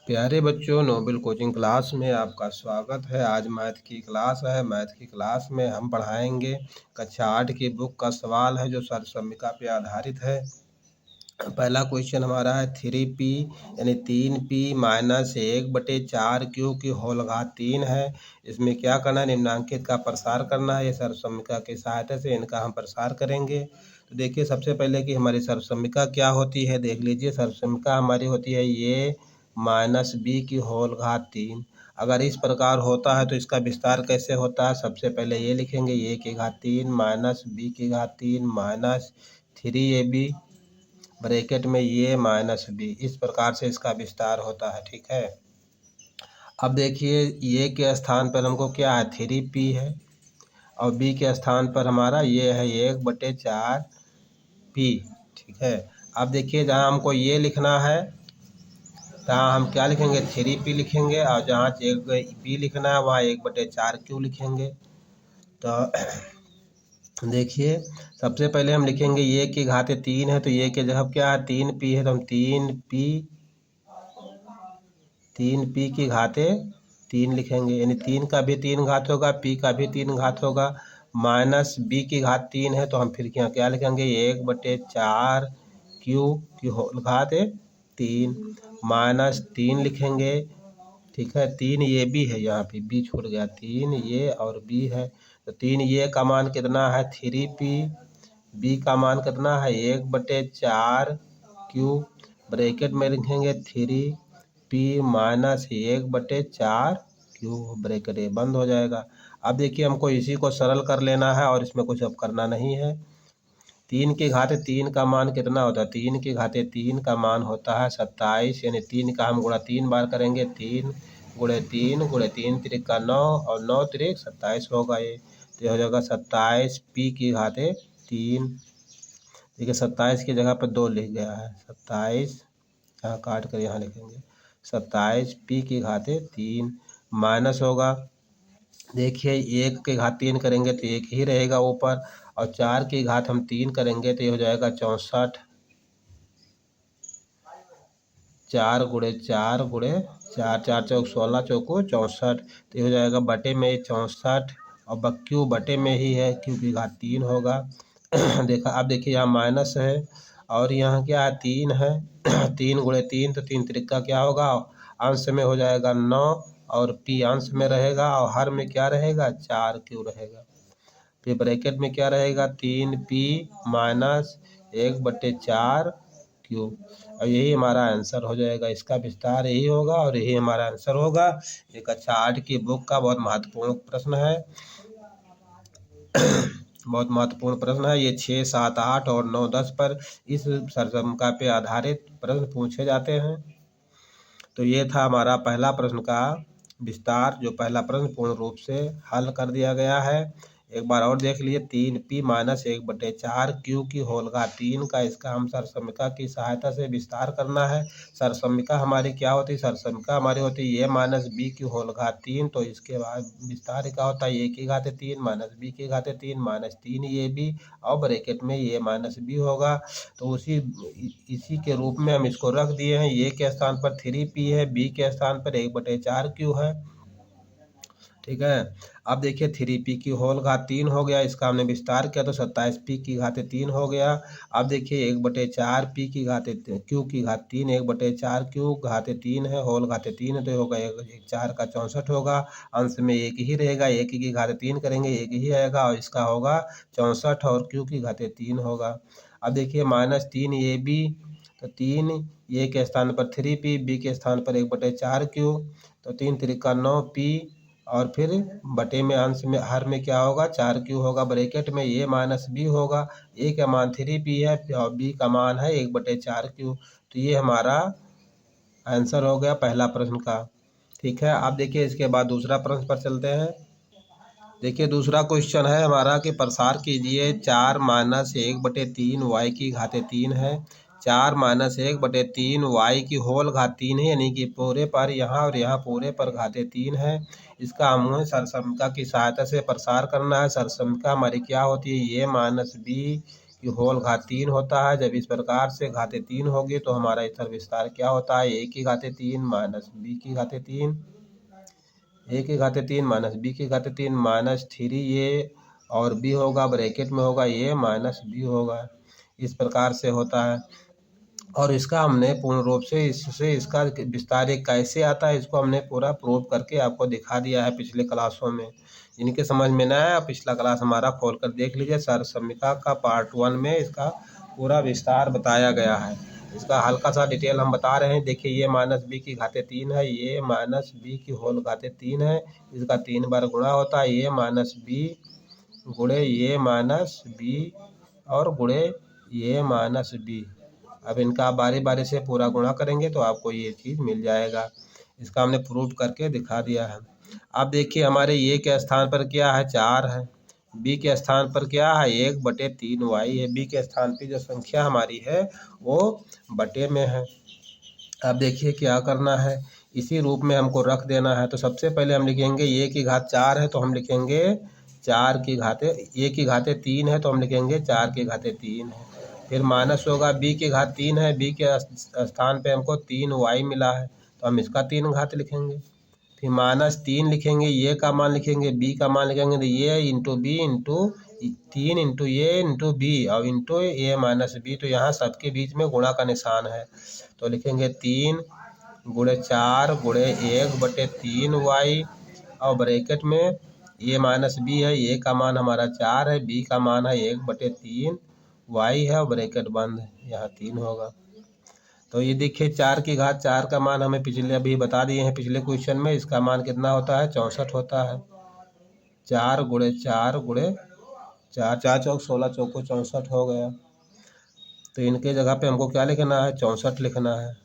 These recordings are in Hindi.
प्यारे बच्चों, नोबेल कोचिंग क्लास में आपका स्वागत है। आज मैथ की क्लास है। मैथ की क्लास में हम पढ़ाएंगे कक्षा 8 की बुक का सवाल है जो सर्वसम्मिका पे आधारित है। पहला क्वेश्चन हमारा है 3p यानी 3p माइनस 1/4q की होल घात 3 है। इसमें क्या करना है? निम्नांकित का प्रसार करना है। ये सर्वसम्मिका की सहायता से इनका हम प्रसार करेंगे। तो देखिए, सबसे पहले कि हमारी सर्वसम्मिका क्या होती है देख लीजिए। सर्वसम्मिका हमारी होती है ये माइनस बी की होल घात 3। अगर इस प्रकार होता है तो इसका विस्तार कैसे होता है? सबसे पहले ये लिखेंगे ए की घात 3 माइनस बी की घात 3 माइनस 3ab ब्रैकेट में ये माइनस बी। इस प्रकार से इसका विस्तार होता है। ठीक है। अब देखिए, ये के स्थान पर हमको क्या है? 3p है और बी के स्थान पर हमारा ये है 1/4p। ठीक है। अब देखिए, जहाँ हमको ये लिखना है तहाँ हम क्या लिखेंगे? 3p लिखेंगे और जहाँ 1p लिखना है वहाँ 1/4q लिखेंगे। तो देखिए, सबसे पहले हम लिखेंगे ये की घाते 3 है तो ये के जगह क्या है? 3p है तो हम 3p की घाते 3 लिखेंगे, यानी 3 का भी 3 घात होगा, p का भी 3 घात होगा। माइनस b की घात 3 है तो हम फिर यहाँ क्या लिखेंगे? 1/4q की होल घात 3 माइनस 3 लिखेंगे। ठीक है। 3 ये भी है, यहाँ पे b छूट गया, 3 ये और b है तो 3 ये का मान कितना है? 3p। b का मान कितना है? 1/4q ब्रैकेट में लिखेंगे 3p माइनस 1/4q ब्रैकेट ये बंद हो जाएगा। अब देखिए, हमको इसी को सरल कर लेना है और इसमें कुछ अब करना नहीं है। 3 की घाते 3 का मान कितना होता है? 3 की घाते 3 का मान होता है 27, यानी 3 का हम गुणा 3 बार करेंगे। 3 गुणे 3 गुणे 3 त्रिक 9 और 9 त्रिक 27 होगा। ये तो हो जाएगा 27p की घाते 3। देखिए, 27 की जगह पर 2 लिख गया है। 27 यहाँ काट कर यहाँ लिखेंगे 27p की घाते 3 माइनस होगा। देखिए, 1 की घात 3 करेंगे तो 1 ही रहेगा ऊपर और 4 की घात हम 3 करेंगे तो ये हो जाएगा 64। 4 गुणे 4 गुणे 4 4 चौक 16 चौको 64 तो ये हो जाएगा बटे में 64 और क्यू बटे में ही है, क्यू की घात 3 होगा। देखा, अब देखिए यहाँ माइनस है और यहाँ क्या है? 3 है। 3 गुणे 3 तो 3 त्रिका क्या होगा? अंश में हो जाएगा 9 और p अंश में रहेगा और हर में क्या रहेगा? 4q रहेगा। फिर ब्रैकेट में क्या रहेगा? 3p माइनस 1/4q और यही हमारा आंसर हो जाएगा। इसका विस्तार यही होगा और यही हमारा आंसर होगा। ये कक्षा 8 की बुक का बहुत महत्वपूर्ण प्रश्न है। बहुत महत्वपूर्ण प्रश्न है। ये 6, 7, 8 और 9, 10 पर इस सर्वसम्मिका पे आधारित प्रश्न पूछे जाते हैं। तो ये था हमारा पहला प्रश्न का विस्तार, जो पहला प्रश्न पूर्ण रूप से हल कर दिया गया है। एक बार और देख लिए। 3p माइनस 1/4q की होल घात 3 का इसका हम सर्वसम्मिका की सहायता से विस्तार करना है। सर्वसम्मिका हमारी क्या होती है? सर्वसम्मिका हमारी होती है ये माइनस b की होल घात 3। तो इसके बाद विस्तार क्या होता है? a की घात 3 माइनस b की घात 3 माइनस 3 ये b और ब्रैकेट में ये माइनस b होगा। तो इसी के रूप में हम इसको रख दिए हैं। a के स्थान पर 3p है, b के स्थान पर 1/4q है। ठीक है। अब देखिए, 3p की होल घात 3 हो गया, इसका हमने विस्तार किया तो 27p की घाते 3 हो गया। अब देखिए 1/4p की घाते q की घात 3, 1/4q घाते 3 है, होल घाते 3 है तो होगा 4 का 64 होगा। अंश में 1 ही रहेगा, 1 की घाते 3 करेंगे 1 ही आएगा और इसका होगा 64 और q की घाते 3 होगा। अब देखिए माइनस 3 ये b तो 3 ये के स्थान पर 3p, b के स्थान पर 1/4q तो 3 त्रिका 9p और फिर बटे में अंश में हर में क्या होगा? 4q होगा। ब्रैकेट में ये माइनस b होगा। a का मान 3p है और b का मान है 1/4q। तो ये हमारा आंसर हो गया पहला प्रश्न का। ठीक है। अब देखिए, इसके बाद दूसरा प्रश्न पर चलते हैं। देखिए, दूसरा क्वेश्चन है हमारा कि प्रसार कीजिए 4 माइनस 1/3 वाई की घाते 3 है। 4 माइनस 1/3 वाई की होल घात 3 है, यानी कि पूरे पर यहाँ और यहाँ पूरे पर घाते 3 है। इसका हमें सर्वसम्मिका की सहायता से प्रसार करना है। सर्वसम्मिका हमारी क्या होती है? ये माइनस बी की होल घात 3 होता है। जब इस प्रकार से घाते 3 होगी तो हमारा इधर विस्तार क्या होता है, a की घाते 3 माइनस b की घाते 3, a की घाते 3 माइनस b की घाते 3 माइनस 3a और b होगा ब्रैकेट में होगा a माइनस b होगा। इस प्रकार से होता है और इसका हमने पूर्ण रूप से इसका विस्तार कैसे आता है इसको हमने पूरा प्रूव करके आपको दिखा दिया है पिछले क्लासों में। जिनके समझ में ना आया पिछला क्लास हमारा खोल कर देख लीजिए, सर्वसम्मिका का पार्ट 1 में इसका पूरा विस्तार बताया गया है। इसका हल्का सा डिटेल हम बता रहे हैं। देखिए ये माइनस b की घाते 3 है, ये माइनस b की होल घाते 3 है, इसका 3 बार गुणा होता है, ये माइनस b गुणे ये माइनस b और गुणे ये माइनस b। अब इनका आप बारी बारी से पूरा गुणा करेंगे तो आपको ये चीज़ मिल जाएगा। इसका हमने प्रूफ करके दिखा दिया है। अब देखिए हमारे ये के स्थान पर क्या है, 4 है, b के स्थान पर क्या है, 1/3y है। b के स्थान पर जो संख्या हमारी है वो बटे में है। अब देखिए क्या करना है, इसी रूप में हमको रख देना है। तो सबसे पहले हम लिखेंगे a की घात 4 है तो हम लिखेंगे 4 की घाते, a की घाते 3 है तो हम लिखेंगे 4 की घाते 3 है। फिर माइनस होगा, b की घात 3 है, b के स्थान पे हमको 3y मिला है तो हम इसका 3 घात लिखेंगे। फिर माइनस 3 लिखेंगे, ये का मान लिखेंगे, b का मान लिखेंगे, तो ये इंटू बी इंटू 3 इंटू ये इंटू बी और इंटू ए माइनस बी। तो यहाँ सबके बीच में गुणा का निशान है तो लिखेंगे 3 गुणे 4 गुणे 1/3y और ब्रैकेट में ये माइनस बी है, ए का मान हमारा 4 है, बी का मान है 1/3y है और ब्रैकेट बंद है, यहाँ 3 होगा। तो ये देखिए 4 की घात 4 का मान हमें पिछले अभी बता दिए हैं पिछले क्वेश्चन में, इसका मान कितना होता है, 64 होता है। 4 गुणे 4 गुणे 4, 4 चौक 16 चौको 64 हो गया। तो इनके जगह पे हमको क्या लिखना है, 64 लिखना है।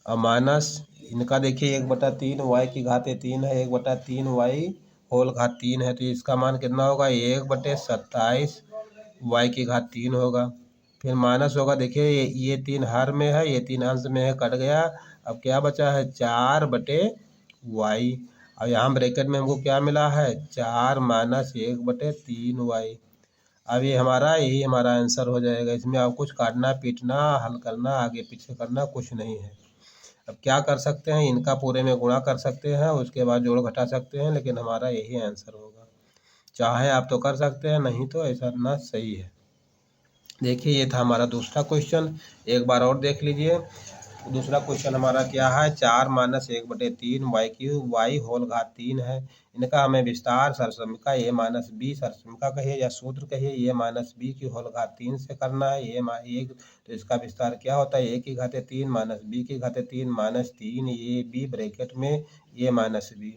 और माइनस इनका देखिए 1/3y की घाते 3 है, 1/3y होल घात 3 है तो इसका मान कितना होगा, 1/27y की घात 3 होगा। फिर माइनस होगा, देखिए ये 3 हर में है, ये 3 अंश में है, कट गया। अब क्या बचा है, 4/y और यहाँ ब्रैकेट में हमको क्या मिला है, 4 माइनस 1/3y। अब ये हमारा यही हमारा आंसर हो जाएगा। इसमें आप कुछ काटना पीटना हल करना आगे पीछे करना कुछ नहीं है। अब क्या कर सकते हैं, इनका पूरे में गुणा कर सकते हैं, उसके बाद जोड़ घटा सकते हैं, लेकिन हमारा यही आंसर होगा। चाहे आप तो कर सकते हैं, नहीं तो ऐसा ना सही है। देखिए ये था हमारा दूसरा क्वेश्चन, एक बार और देख लीजिए। दूसरा क्वेश्चन हमारा क्या है, 4 माइनस 1/3y की y होल घात 3 है। इनका हमें विस्तार सर्वसम्मिका a माइनस b सर्वसम्मिका कहिए या सूत्र कहिए, a माइनस b की होल घात 3 से करना है। एक तो इसका विस्तार क्या होता है, a की घाते 3 माइनस b की घाते 3 माइनस 3ab ब्रैकेट में a माइनस b।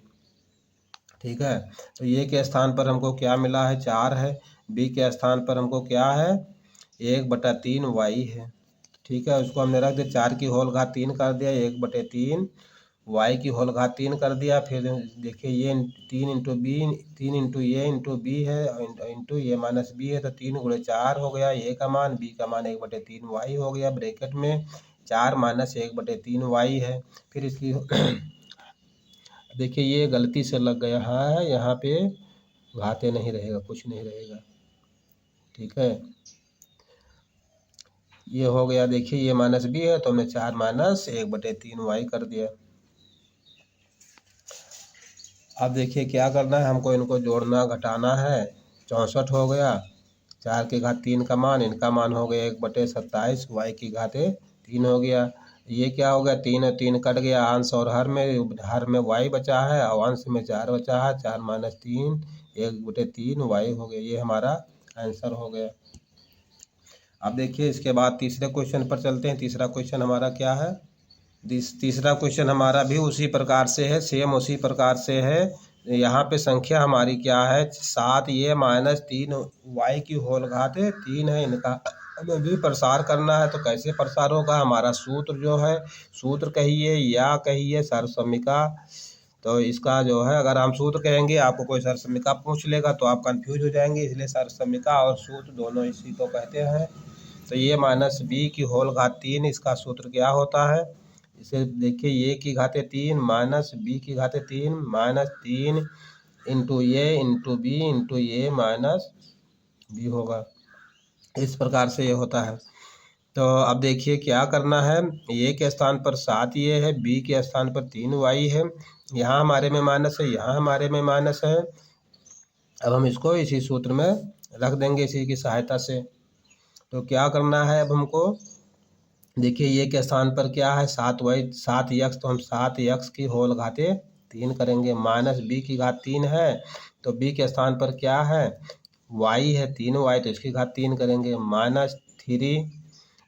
ठीक है, तो a के स्थान पर हमको क्या मिला है, 4 है, b के स्थान पर हमको क्या है, 1/3y है। ठीक है, उसको हमने रख दिया, 4 की होल घात 3 कर दिया, 1/3y की होल घात 3 कर दिया। फिर देखिए ये 3 इंटू बी 3 इंटू ये इंटू बी है इंटू ये माइनस बी है तो 3 गुणे 4 हो गया, ए का मान बी का मान 1/3y हो गया। ब्रैकेट में 4 माइनस 1/3y है। फिर इसकी देखिए ये गलती से लग गया है, यहाँ पे घाते नहीं रहेगा, कुछ नहीं रहेगा। ठीक है, ये हो गया। देखिए ये माइनस बी है तो हमने 4 माइनस 1/3y कर दिया। अब देखिए क्या करना है, हमको इनको जोड़ना घटाना है। 64 हो गया, 4 की घात 3 का मान, इनका मान हो गया 1/27, y की घाते 3 हो गया। ये क्या हो गया, 3 और 3 कट गया, अंश और हर में y बचा है और अंश में 4 बचा है। 4 माइनस 3 1/3y हो गया, ये हमारा आंसर हो गया। अब देखिए इसके बाद तीसरे क्वेश्चन पर चलते हैं। तीसरा क्वेश्चन हमारा क्या है, तीसरा क्वेश्चन हमारा भी उसी प्रकार से है, सेम उसी प्रकार से है। यहाँ पे संख्या हमारी क्या है, 7 ये माइनस 3y की होल घात 3 है। इनका हमें भी प्रसार करना है। तो कैसे प्रसार होगा, हमारा सूत्र जो है, सूत्र कहिए या कहिए सर्वसम्मिका। तो इसका जो है अगर हम सूत्र कहेंगे आपको कोई सर्वसम्मिका पूछ लेगा तो आप कंफ्यूज हो जाएंगे, इसलिए सर्वसम्मिका और सूत्र दोनों इसी को कहते हैं। तो ये माइनस b की होल घात 3 इसका सूत्र क्या होता है, इसे देखिए, a की घाते 3 माइनस b की घाते 3 माइनस 3 इंटू ए इंटू बी इंटू ए माइनस बी होगा। इस प्रकार से ये होता है। तो अब देखिए क्या करना है, ए के स्थान पर 7 ये है, बी के स्थान पर 3 वाई है, यहाँ हमारे में माइनस है, यहाँ हमारे में माइनस है। अब हम इसको इसी सूत्र में रख देंगे इसी की सहायता से। तो क्या करना है अब हमको, देखिए ये के स्थान पर क्या है 7 वाई 7 यक्स, तो हम 7 यक्स की होल घाते 3 करेंगे, माइनस बी की घात 3 है, तो बी के स्थान पर क्या है वाई है 3 वाई, तो इसकी घात 3 करेंगे, माइनस 3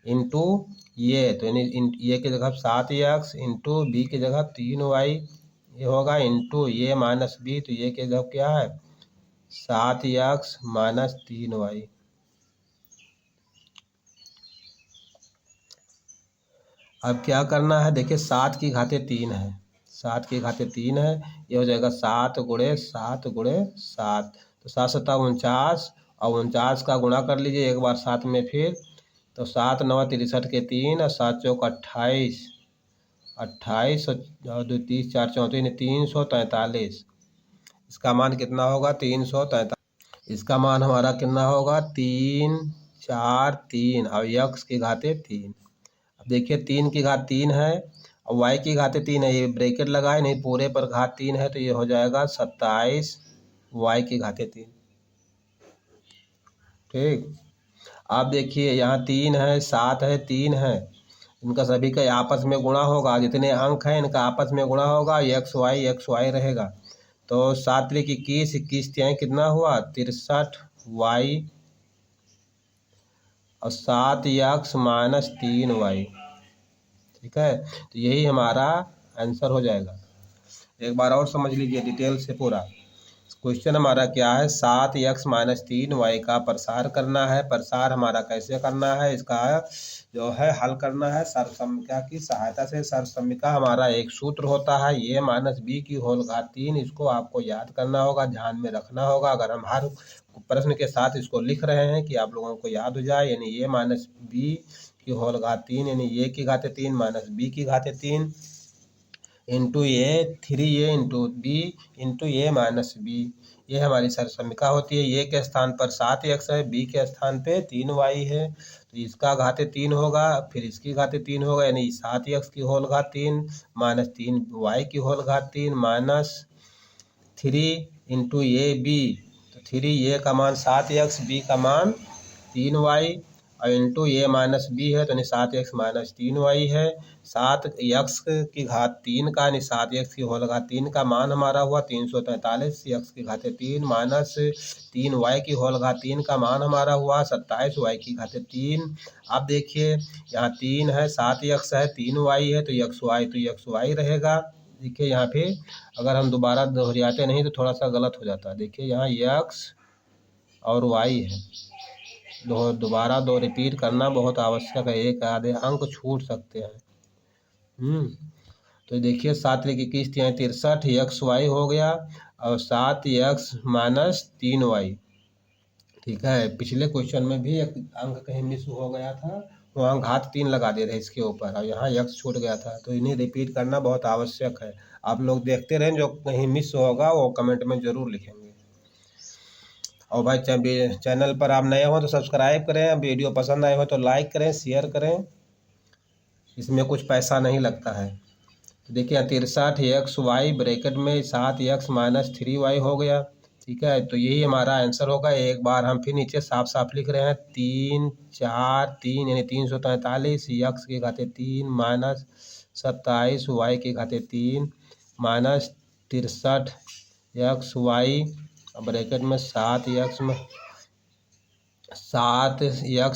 इंटू ये, तो ये की जगह 7 यक्स इंटू बी की जगह 3 वाई ये होगा, इंटू ये माइनस बी, तो ये की जगह क्या है 7 यक्स माइनस 3 वाई। अब क्या करना है, देखिए 7 की घाते 3 है, 7 की घाते 3 है, ये हो जाएगा 7 गुणे 7 गुणे 7, तो 7 7 49, और 49 का गुणा कर लीजिए एक बार 7 में फिर, तो 7 9 63 के 3 और 7 चौक 28, 28 और 2 30 4 34 343, इसका मान कितना होगा 343, इसका मान हमारा कितना होगा 3 4 3, और यक्स की घाते 3। अब देखिए 3 की घात 3 है और वाई की घाते 3 है, ये ब्रैकेट लगाए नहीं, पूरे पर घात 3 है, तो ये हो जाएगा 27 वाई की घाते 3। ठीक, आप देखिए यहाँ 3 है 7 है 3 है, इनका सभी का आपस में गुणा होगा, जितने अंक हैं इनका आपस में गुणा होगा, एक्स वाई रहेगा, तो 7 त्रिक 21 21 त्याई कितना हुआ 63 वाई और 7 यक्स माइनस 3 वाई। ठीक है, तो यही हमारा आंसर हो जाएगा। एक बार और समझ लीजिए डिटेल से पूरा। क्वेश्चन हमारा क्या है, 7 यक्स माइनस 3 वाई का प्रसार करना है। प्रसार हमारा कैसे करना है, इसका जो है हल करना है सर्वसम्मिका की सहायता से। सर्वसम्मिका हमारा एक सूत्र होता है, ये माइनस बी की होल घात 3, इसको आपको याद करना होगा, ध्यान में रखना होगा। अगर हम हर प्रश्न के साथ इसको लिख रहे हैं कि आप लोगों को याद हो जाए, यानी ये माइनस बी की होल घात 3 यानी ये की घाते 3 माइनस बी की घाते 3 इंटू ये 3 ये इंटू बी इंटू ये माइनस बी, ये हमारी सर्वसम्मिका होती है। ये के स्थान पर 7 यक्स है, बी के स्थान पे 3 वाई है, तो इसका घाते 3 होगा, फिर इसकी घाते 3 होगा, यानी 7 यक्स की होल घात 3 माइनस 3 वाई की होल घात 3 माइनस 3 इंटू ये बी, तो 3 ये का मान 7 यक्स, बी का मान 3 वाई, और इंटू ये माइनस बी है, तो यानी 7 एक्स माइनस 3 वाई है। 7 यक्स की घात 3 का यानी 7 एक्स की होल घात 3 का मान हमारा हुआ 343, यक्स की घाते 3 माइनस 3 वाई की होल घात 3 का मान हमारा हुआ 27 वाई की घाते 3। अब देखिए यहाँ 3 है 7 यक्स है 3 वाई है, तो यक्स वाई रहेगा। देखिए यहाँ पे अगर हम दोबारा दोहराते नहीं तो थोड़ा सा गलत हो जाता है। देखिए यहाँ यक्स और वाई है, दोबारा दो रिपीट करना बहुत आवश्यक है, एक आधे अंक छूट सकते हैं। तो देखिए 7 त्रिक 21 तिहाई 63 यक्स वाई हो गया, और 7 यक्स माइनस 3 वाई। ठीक है, पिछले क्वेश्चन में भी एक अंक कहीं मिस हो गया था, वहाँ घात 3 लगा दे रहे इसके ऊपर, और यहाँ यक्स छूट गया था, तो इन्हें रिपीट करना बहुत आवश्यक है। आप लोग देखते रहें, जो कहीं मिस होगा वो कमेंट में ज़रूर लिखेंगे। और भाई चैनल पर आप नए हो तो सब्सक्राइब करें, वीडियो पसंद आए हो तो लाइक करें, शेयर करें, इसमें कुछ पैसा नहीं लगता है। तो देखिए 63 यक्स वाई ब्रैकेट में 7 यक्स माइनस 3 वाई हो गया। ठीक है, तो यही हमारा आंसर होगा। एक बार हम फिर नीचे साफ साफ लिख रहे हैं, 3 4 3 यानी 343 यक्स के घाते 3 माइनस 27 वाई के घाते 3 माइनस 63 यक्स वाई ब्रैकेट में 7 यक्स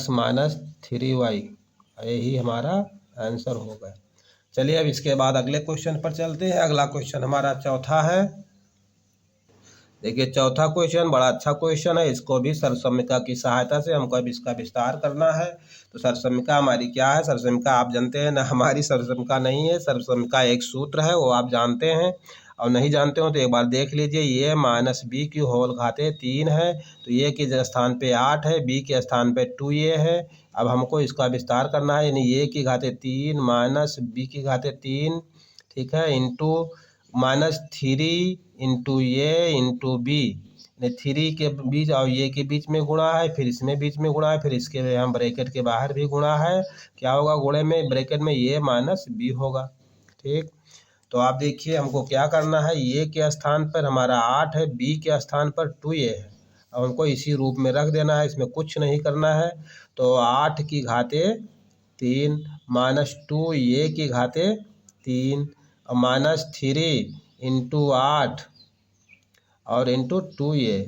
माइनस 3 वाई, यही हमारा आंसर होगा। चलिए अब इसके बाद अगले क्वेश्चन पर चलते हैं। अगला क्वेश्चन हमारा चौथा है। देखिए चौथा क्वेश्चन बड़ा अच्छा क्वेश्चन है, इसको भी सर्वसम्मिका की सहायता से हमको अब इसका विस्तार करना है। तो सर्वसम्मिका हमारी क्या है, सर्वसम्मिका आप जानते हैं ना, हमारी सर्वसम्मिका नहीं है, सर्वसम्मिका एक सूत्र है, वो आप जानते हैं, और नहीं जानते हो तो एक बार देख लीजिए। ये माइनस बी की होल घाते 3 है, तो ये के स्थान पे 8 है, बी के स्थान पे 2 ये है। अब हमको इसका विस्तार करना है, यानी ये की घाते 3 माइनस बी की घाते 3, ठीक है, इंटू -3 इंटू ए इंटू बी, 3 के बीच और ये के बीच में गुणा है, फिर इसमें बीच में गुणा है, फिर इसके हम ब्रैकेट के बाहर भी गुणा है। क्या होगा गुणे में ब्रैकेट में ए माइनस बी होगा। ठीक, तो आप देखिए हमको क्या करना है, ए के स्थान पर हमारा 8 है, बी के स्थान पर 2a है। अब हमको इसी रूप में रख देना है, इसमें कुछ नहीं करना है। तो 8 की घाते 3 -2 ए की घाते 3 और -3 इंटू 8 और इंटू 2a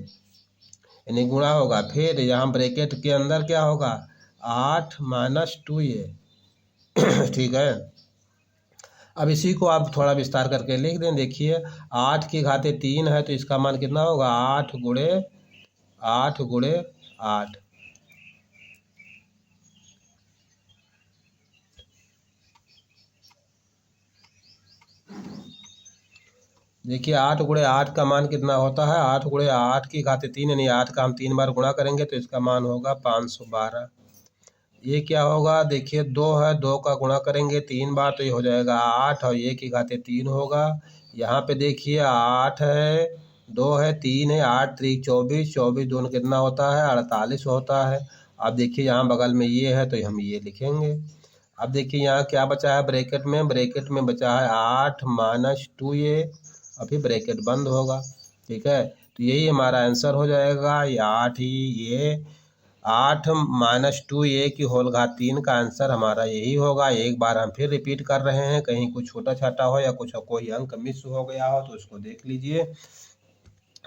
यानी गुणा होगा। फिर यहाँ ब्रैकेट के अंदर क्या होगा 8 -2a। ठीक है, अब इसी को आप थोड़ा विस्तार करके लिख दें। देखिए 8 की घाते 3 है तो इसका मान कितना होगा 8 गुणे 8। देखिए 8 गुणे 8 का मान कितना होता है, 8 गुणे 8 की घाते 3 यानी 8 का हम 3 बार गुणा करेंगे तो इसका मान होगा 512। ये क्या होगा, देखिए 2 है, 2 का गुणा करेंगे 3 बार तो ये हो जाएगा 8 और ये की घाते 3 होगा। यहाँ पे देखिए 8 है, 2 है, 3 है, 8 3 24, 24 दोनों कितना होता है 48 होता है। अब देखिए यहाँ बगल में ये है तो हम ये लिखेंगे। अब देखिए यहाँ क्या बचा है ब्रैकेट में बचा है 8 -2a और फिर ब्रैकेट बंद होगा। ठीक है, तो यही हमारा आंसर हो जाएगा, ये 8 ही, ये 8 -2a की होल घात 3 का आंसर हमारा यही होगा। एक बार हम फिर रिपीट कर रहे हैं, कहीं कुछ छोटा छाटा हो या कुछ कोई अंक मिस हो गया हो तो उसको देख लीजिए।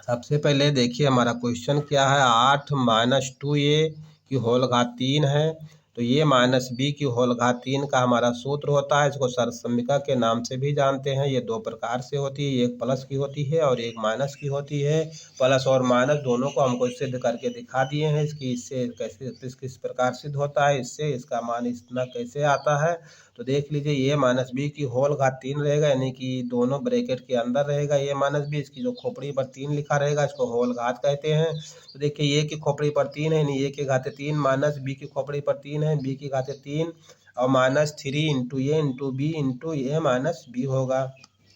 सबसे पहले देखिए हमारा क्वेश्चन क्या है, 8 -2a की होल घात 3 है तो ये -b की होल घात 3 का हमारा सूत्र होता है। इसको सर्वसम्मिका के नाम से भी जानते हैं। ये 2 प्रकार से होती है, एक प्लस की होती है और एक माइनस की होती है। प्लस और माइनस दोनों को हमको सिद्ध करके दिखा दिए हैं। इससे कैसे किस प्रकार सिद्ध होता है, इससे इसका मान इतना कैसे आता है। तो देख लीजिए ये -b की होल घात 3 रहेगा, यानी कि दोनों ब्रैकेट के अंदर रहेगा ये -b। इसकी जो खोपड़ी पर 3 लिखा रहेगा इसको होल घात कहते हैं। तो देखिए ये की खोपड़ी पर 3 है यानी ये की घाते 3, -b की खोपड़ी पर 3 है, b की घाते 3 और -3 इंटू ए इंटू बी इंटू ए -b होगा।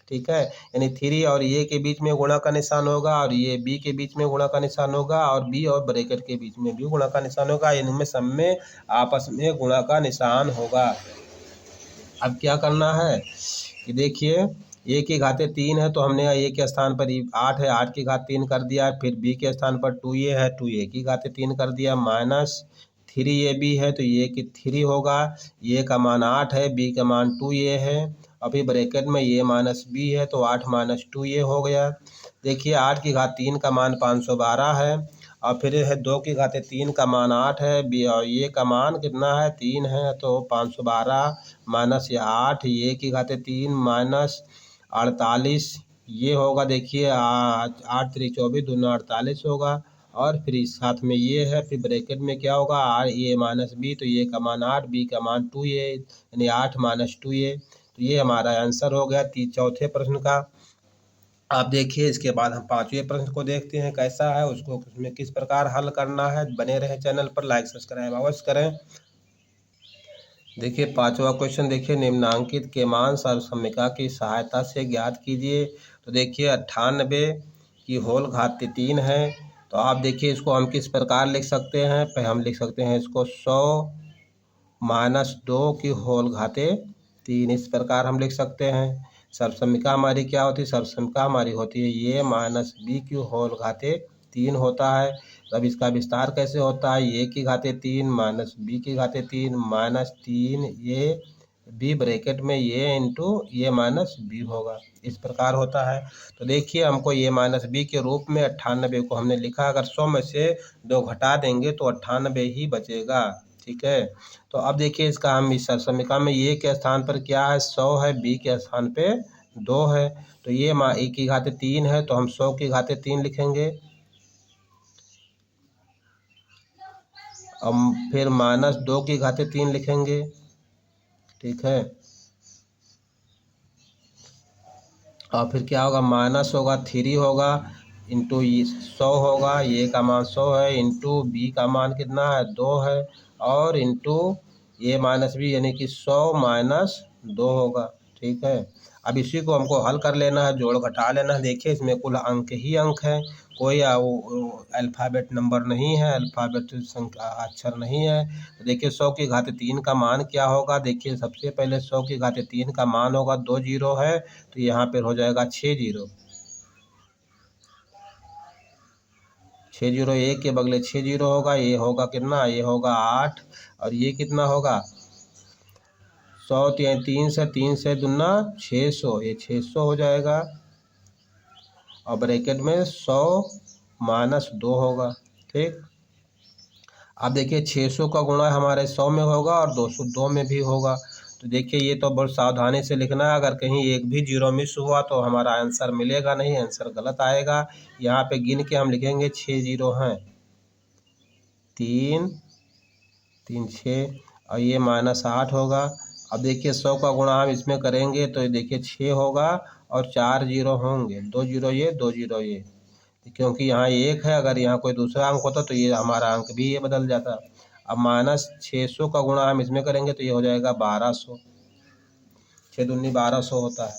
ठीक है, यानी 3 और ए के बीच में गुणा का निशान होगा और ये b के बीच में गुणा का निशान होगा और b और ब्रैकेट के बीच में भी गुणा का निशान होगा। इनमें सब में आपस में गुणा का निशान होगा। अब क्या करना है कि देखिए ए की घाते 3 है तो हमने ए के स्थान पर 8 है, 8 की घात 3 कर दिया। फिर बी के स्थान पर 2a है, 2a की घाते 3 कर दिया। -3ab है तो ये की 3 होगा, ए का मान 8 है, बी का मान 2a है और फिर ब्रैकेट में ये -b है तो 8 -2a हो गया। देखिए 8 की घात 3 का मान 512 है और फिर है 2 की घाते 3 का मान 8 है, बी और ये का मान कितना है 3 है तो 512 माइनस ये 8 ये की घाते 3 -48 ये होगा। देखिए 8 3 24 दूना 48 होगा और फिर इस साथ में ये है, फिर ब्रैकेट में क्या होगा ये -b तो ये का मान 8, b का मान 2a यानी 8 -2a। तो ये हमारा आंसर हो गया चौथे प्रश्न का। आप देखिए इसके बाद हम 5वें प्रश्न को देखते हैं कैसा है, उसको उसमें किस प्रकार हल करना है। बने रहे चैनल पर, लाइक सब्सक्राइब अवश्य करें। देखिए 5वां क्वेश्चन, देखिए निम्नांकित के मान सर्वसम्मिका की सहायता से ज्ञात कीजिए। तो देखिए 98 की होल घात 3 है तो आप देखिए इसको हम किस प्रकार लिख सकते हैं। पहले हम लिख सकते हैं इसको 100 -2 की होल घाते 3, इस प्रकार हम लिख सकते हैं। सर्वसम्मिका हमारी क्या होती है, सर्वसम्मिका हमारी होती है ये -b की होल घाते 3 होता है। अब इसका विस्तार कैसे होता है, ए की घाते 3 -b की घाते 3 -3 ये b ब्रैकेट में ये इंटू ये -b होगा, इस प्रकार होता है। तो देखिए हमको ये -b के रूप में 98 को हमने लिखा, अगर 100 में से 2 घटा देंगे तो 98 ही बचेगा। ठीक है, तो अब देखिए इसका हम इस सर्वसम्मिका में ए के स्थान पर क्या है 100 है, बी के स्थान पे 2 है तो ये ए की घाते 3 है तो हम 100 की घाते 3 लिखेंगे। अब फिर -2 की घाते 3 लिखेंगे। ठीक है, और फिर क्या होगा माइनस होगा 3 होगा इंटू 100 होगा, ये का मान 100 है इंटू बी का मान कितना है 2 है और इंटू ये -b यानी कि 100 - 2 होगा। ठीक है। अब इसी को हमको हल कर लेना है, जोड़ घटा लेना है। देखिए इसमें कुल अंक ही अंक है, कोई अल्फ़ाबेट नंबर नहीं है, अल्फ़ाबेट संख्या अक्षर नहीं है। तो देखिए 100 की घात 3 का मान क्या होगा। देखिए सबसे पहले 100 की घात 3 का मान होगा, 2 जीरो है तो यहाँ पर हो जाएगा 6 जीरो। 6 जीरो, एक के बगले 6 जीरो होगा, ये होगा कितना, ये होगा 8 और ये कितना होगा 100, 3 से दुना 600, ये 600 हो जाएगा और ब्रैकेट में 100 माइनस 2 होगा। ठीक, अब देखिए 600 का गुणा हमारे 100 में होगा और 202 में भी होगा। तो देखिए ये तो बहुत सावधानी से लिखना है, अगर कहीं एक भी जीरो मिस हुआ तो हमारा आंसर मिलेगा नहीं, आंसर गलत आएगा। यहाँ पे गिन के हम लिखेंगे 6 जीरो हैं, 3 3 6 और ये -8 होगा। अब देखिए 100 का गुणा हम इसमें करेंगे तो देखिए 6 होगा और 4 जीरो होंगे, 2 जीरो ये 2 जीरो ये, क्योंकि यहाँ 1 है, अगर यहाँ कोई दूसरा अंक होता तो ये हमारा अंक भी ये बदल जाता। अब -600 का गुणा हम इसमें करेंगे तो ये हो जाएगा 1200, 6 दूनी 1200 होता है।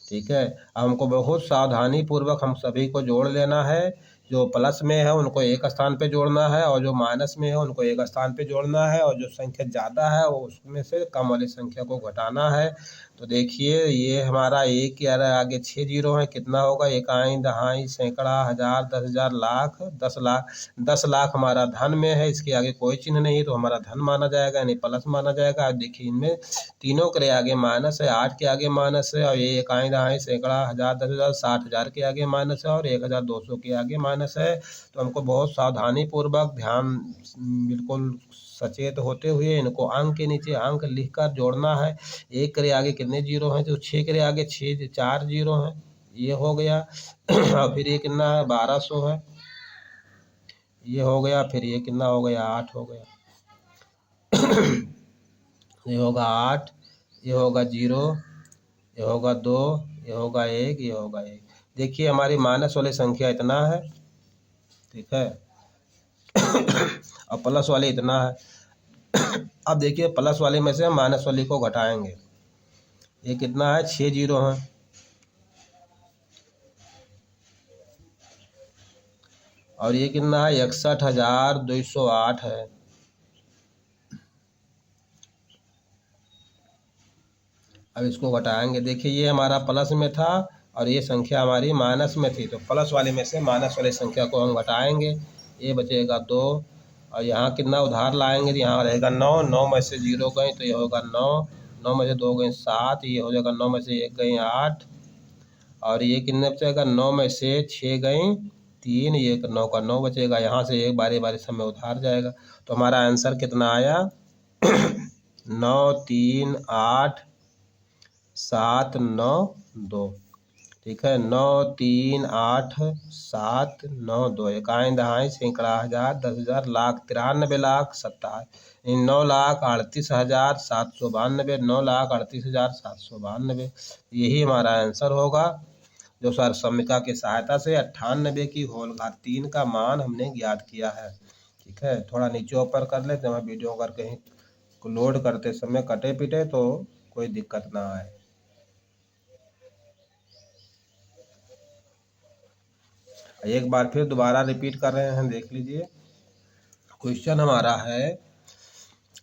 ठीक है, अब हमको बहुत सावधानी पूर्वक हम सभी को जोड़ लेना है। जो प्लस में है उनको एक स्थान पे जोड़ना है और जो माइनस में है उनको एक स्थान पे जोड़ना है और जो संख्या ज़्यादा है वो उसमें से कम वाली संख्या को घटाना है। तो देखिए ये हमारा एक के आगे 6 जीरो है, कितना होगा, इकाई दहाई सैकड़ा हज़ार 10,000 लाख 10 लाख। 10 लाख हमारा धन में है, इसके आगे कोई चिन्ह नहीं तो हमारा धन माना जाएगा, यानी प्लस माना जाएगा। अब देखिए इनमें तीनों के आगे माइनस है, 8 के आगे माइनस है और ये इकाई दहाई सैकड़ा हज़ार 10,000 60,000 के आगे माइनस है और 1,200 के आगे माइनस है। तो हमको बहुत सावधानी पूर्वक ध्यान, बिल्कुल सचेत होते हुए इनको अंक के नीचे अंक लिखकर जोड़ना है। एक के आगे कितने जीरो हैं, तो 6 के आगे 6 4 जीरो हैं, ये हो गया। और फिर ये कितना है 1200 है, ये हो गया। फिर ये कितना हो गया 8 हो गया। ये होगा 8, ये होगा 0, ये होगा 2, ये होगा 1, ये होगा 1। देखिए हमारी माइनस वाली संख्या इतना है, ठीक है, और प्लस वाले इतना है। अब देखिए प्लस वाले में से हम माइनस वाली को घटाएंगे, ये कितना है 6 जीरो है और ये कितना है 61,208 है। अब इसको घटाएंगे, देखिए ये हमारा प्लस में था और ये संख्या हमारी माइनस में थी, तो प्लस वाले में से माइनस वाली संख्या को हम घटाएंगे, ये बचेगा 2 और यहाँ कितना उधार लाएंगे तो यहाँ रहेगा 9, 9 में से 0 गए तो ये होगा 9, 9 में से 2 गए 7, ये हो जाएगा 9 में से 1 गए 8 और ये कितने बचेगा 9 में से 6 गए 3, ये 9 का 9 बचेगा। यहाँ से एक बारी बारी समय उधार जाएगा, तो हमारा आंसर कितना आया 9 3 8 7 9 2। ठीक है, 9 3 8 7 9 2, इकाई दहाई सैकड़ा हज़ार 10,000 लाख 93 लाख 27, 9,38,792, 9,38,792। यही हमारा आंसर होगा, जो सर समीका की सहायता से 98 की होल घात 3 का मान हमने ज्ञात किया है। ठीक है, थोड़ा नीचे ऊपर कर लेते हैं, वीडियो अगर कहीं लोड करते समय कटे पिटे तो कोई दिक्कत ना आए। एक बार फिर दोबारा रिपीट कर रहे हैं, देख लीजिए। क्वेश्चन हमारा है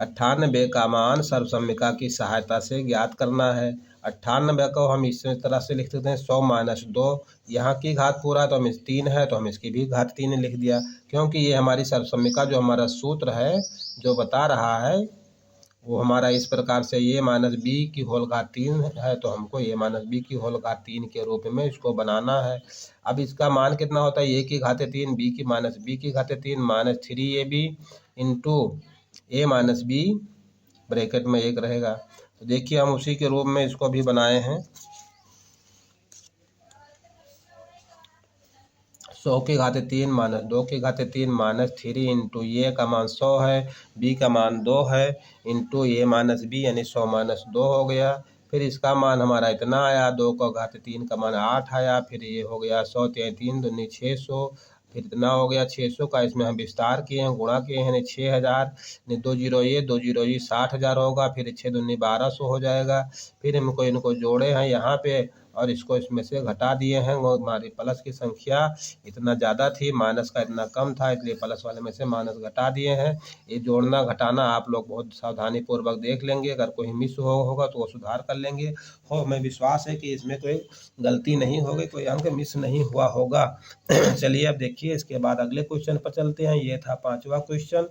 98 का मान सर्वसम्मिका की सहायता से ज्ञात करना है। 98 को हम इस तरह से लिख सकते हैं 100 माइनस 2, यहाँ की घात पूरा तो हम 3 है तो हम इसकी भी घात 3 लिख दिया, क्योंकि ये हमारी सर्वसम्मिका जो हमारा सूत्र है जो बता रहा है वो हमारा इस प्रकार से a माइनस बी की होल घात 3 है, तो हमको a माइनस बी की होल घात 3 के रूप में इसको बनाना है। अब इसका मान कितना होता है, a की घात 3 b की माइनस बी की घात 3 minus 3ab into a minus b bracket में 1 रहेगा। तो देखिए हम उसी के रूप में इसको भी बनाए हैं। 100 की घात 3 माइनस 2 की घात 3 माइनस 3 इंटू ए का मान 100 है, बी का मान 2 है इंटू ए माइनस बी, यानी 100 माइनस 2 हो गया। फिर इसका मान हमारा इतना आया, 2 का घात 3 का मान 8 आया। फिर ये हो गया 100 3 दूनी 600 फिर इतना हो गया 600 का, इसमें हम विस्तार किए हैं, गुणा किए हैं, 6000 2 जीरो ये 2 जीरो ये 60,000 होगा। फिर 6 दूनी 1200 हो जाएगा। फिर हमको इनको जोड़े हैं यहाँ पे और इसको इसमें से घटा दिए हैं। वो हमारी प्लस की संख्या इतना ज़्यादा थी, माइनस का इतना कम था, इसलिए प्लस वाले में से माइनस घटा दिए हैं। ये जोड़ना घटाना आप लोग बहुत सावधानी पूर्वक देख लेंगे, अगर कोई मिस होगा तो वो सुधार कर लेंगे। हो हमें विश्वास है कि इसमें कोई गलती नहीं होगी, कोई अंक मिस नहीं हुआ होगा। चलिए अब देखिए इसके बाद अगले क्वेश्चन पर चलते हैं। ये था 5वां क्वेश्चन।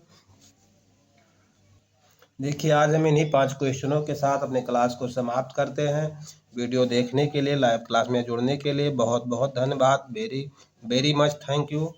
देखिए आज हम इन्हीं 5 क्वेश्चनों के साथ अपने क्लास को समाप्त करते हैं। वीडियो देखने के लिए, लाइव क्लास में जुड़ने के लिए बहुत बहुत धन्यवाद। Very very much thank you.